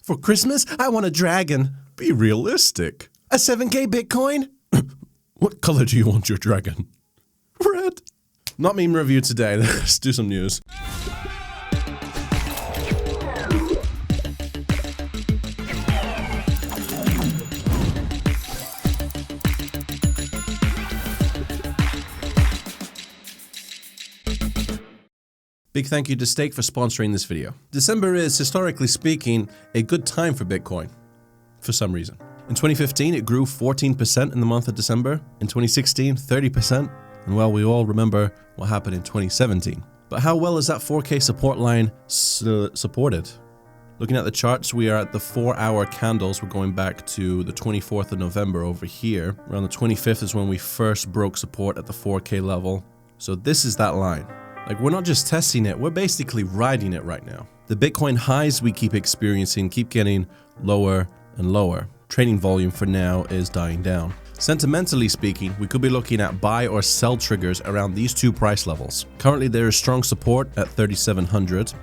For Christmas, I want a dragon. Be realistic. A 7K Bitcoin? What color do you want your dragon? Red. Not meme review today. Let's do some news. Big thank you to Stake for sponsoring this video. December is, historically speaking, a good time for Bitcoin, for some reason. In 2015, it grew 14% in the month of December. In 2016, 30%. And well, we all remember what happened in 2017. But how well is that 4K support line supported? Looking at the charts, we are at the 4-hour candles. We're going back to the 24th of November over here. Around the 25th is when we first broke support at the 4K level. So this is that line. Like, we're not just testing it, we're basically riding it right now. The Bitcoin highs we keep experiencing keep getting lower and lower. Trading volume for now is dying down. Sentimentally speaking, we could be looking at buy or sell triggers around these two price levels. Currently, there is strong support at 3,700.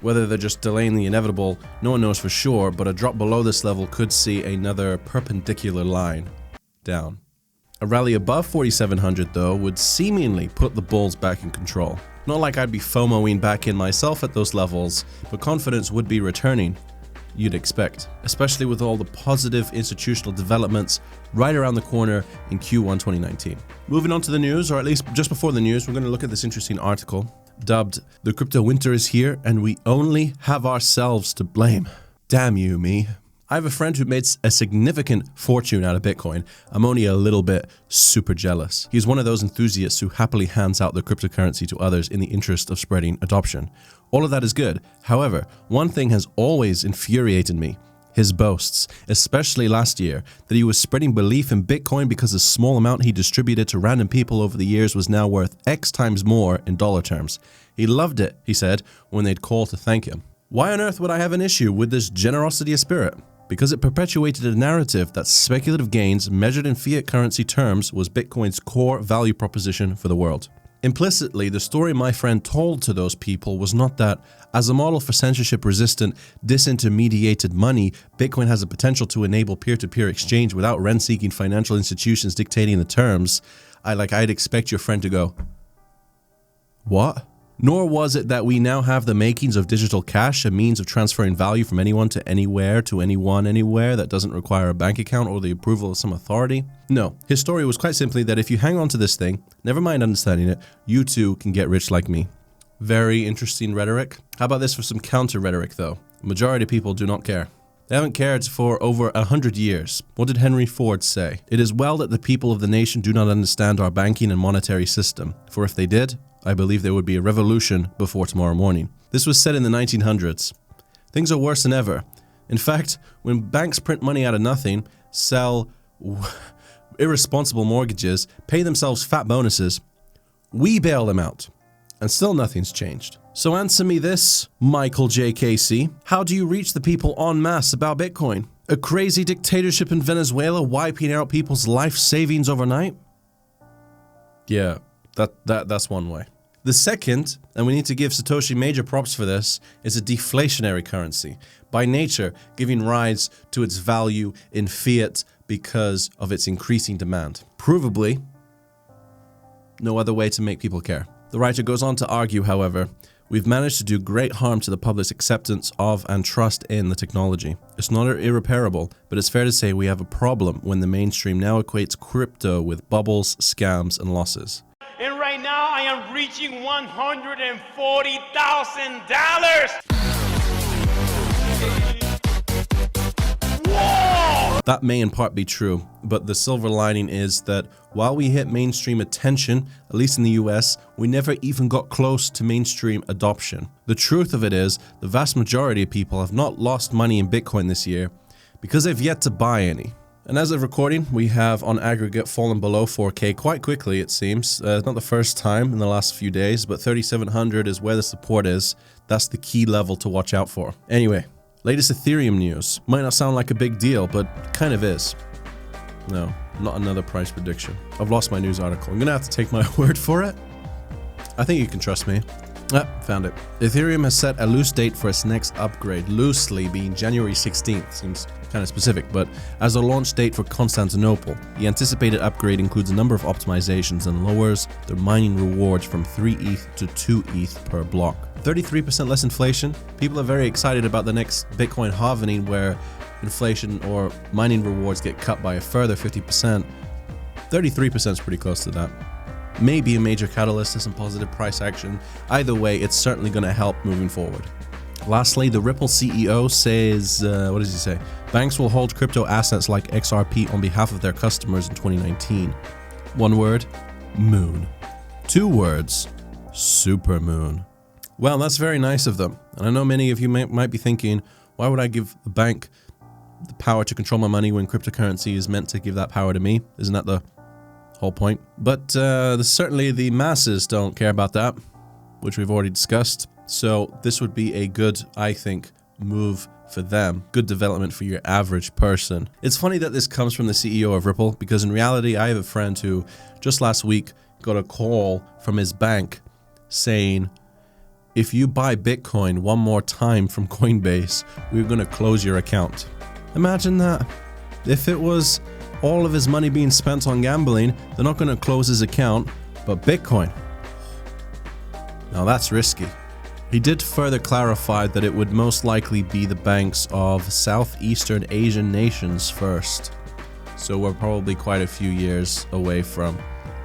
Whether they're just delaying the inevitable, no one knows for sure, but a drop below this level could see another perpendicular line down. A rally above 4,700 though would seemingly put the bulls back in control. Not like I'd be FOMOing back in myself at those levels, but confidence would be returning, you'd expect, especially with all the positive institutional developments right around the corner in Q1 2019. Moving on to the news, or at least just before the news, we're going to look at this interesting article dubbed "The Crypto Winter is Here and We Only Have Ourselves to Blame." Damn you, me. I have a friend who made a significant fortune out of Bitcoin. I'm only a little bit super jealous. He's one of those enthusiasts who happily hands out their cryptocurrency to others in the interest of spreading adoption. All of that is good. However, one thing has always infuriated me. His boasts, especially last year, that he was spreading belief in Bitcoin because the small amount he distributed to random people over the years was now worth X times more in dollar terms. He loved it, he said, when they'd call to thank him. Why on earth would I have an issue with this generosity of spirit? Because it perpetuated a narrative that speculative gains measured in fiat currency terms was Bitcoin's core value proposition for the world. Implicitly, the story my friend told to those people was not that, as a model for censorship-resistant, disintermediated money, Bitcoin has the potential to enable peer-to-peer exchange without rent-seeking financial institutions dictating the terms. I'd expect your friend to go, "What?" Nor was it that we now have the makings of digital cash, a means of transferring value from anyone to anywhere to anyone anywhere that doesn't require a bank account or the approval of some authority. No, his story was quite simply that if you hang on to this thing, never mind understanding it, you too can get rich like me. Very interesting rhetoric. How about this for some counter rhetoric though? The majority of people do not care. They haven't cared for over 100 years. What did Henry Ford say? "It is well that the people of the nation do not understand our banking and monetary system, for if they did, I believe there would be a revolution before tomorrow morning." This was said in the 1900s. Things are worse than ever. In fact, when banks print money out of nothing, sell irresponsible mortgages, pay themselves fat bonuses, we bail them out. And still nothing's changed. So answer me this, Michael J. Casey. How do you reach the people en masse about Bitcoin? A crazy dictatorship in Venezuela wiping out people's life savings overnight? Yeah, that's one way. The second, and we need to give Satoshi major props for this, is a deflationary currency, by nature giving rise to its value in fiat because of its increasing demand. Provably, no other way to make people care. The writer goes on to argue, however, we've managed to do great harm to the public's acceptance of and trust in the technology. It's not irreparable, but it's fair to say we have a problem when the mainstream now equates crypto with bubbles, scams, and losses. And right now I am reaching $140,000. Whoa! That may in part be true, but the silver lining is that while we hit mainstream attention, at least in the US, we never even got close to mainstream adoption. The truth of it is, the vast majority of people have not lost money in Bitcoin this year because they've yet to buy any. And as of recording, we have on aggregate fallen below 4K quite quickly, it seems. It's not the first time in the last few days, but 3,700 is where the support is. That's the key level to watch out for. Anyway, latest Ethereum news. Might not sound like a big deal, but kind of is. No, not another price prediction. I've lost my news article. I'm gonna have to take my word for it. I think you can trust me. Found it. Ethereum has set a loose date for its next upgrade, loosely being January 16th. Seems kind of specific, but as a launch date for Constantinople. The anticipated upgrade includes a number of optimizations and lowers the mining rewards from 3 ETH to 2 ETH per block. 33% less inflation. People are very excited about the next Bitcoin halvening where inflation or mining rewards get cut by a further 50%. 33% is pretty close to that. Maybe a major catalyst to some positive price action. Either way, it's certainly going to help moving forward. Lastly, the Ripple CEO says, what does he say? Banks will hold crypto assets like XRP on behalf of their customers in 2019. One word, moon. 2 words, supermoon. Well, that's very nice of them. And I know many of you might be thinking, why would I give the bank the power to control my money when cryptocurrency is meant to give that power to me? Isn't that the whole point? But certainly the masses don't care about that, which we've already discussed. So this would be a good, I think, move for them. Good development for your average person. It's funny that this comes from the CEO of Ripple, because in reality, I have a friend who just last week got a call from his bank saying, if you buy Bitcoin one more time from Coinbase, we're going to close your account. Imagine that. If it was all of his money being spent on gambling, they're not going to close his account, but Bitcoin. Now that's risky. He did further clarify that it would most likely be the banks of Southeastern Asian nations first. So we're probably quite a few years away from,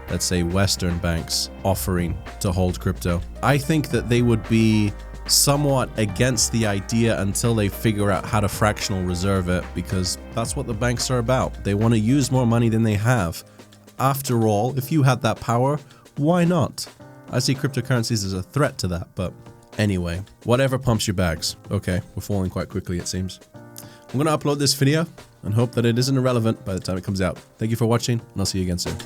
let's say, Western banks offering to hold crypto. I think that they would be somewhat against the idea until they figure out how to fractional reserve it, because that's what the banks are about. They want to use more money than they have. After all, if you had that power, why not? I see cryptocurrencies as a threat to that, but anyway, whatever pumps your bags. Okay, we're falling quite quickly, it seems. I'm going to upload this video and hope that it isn't irrelevant by the time it comes out. Thank you for watching, and I'll see you again soon.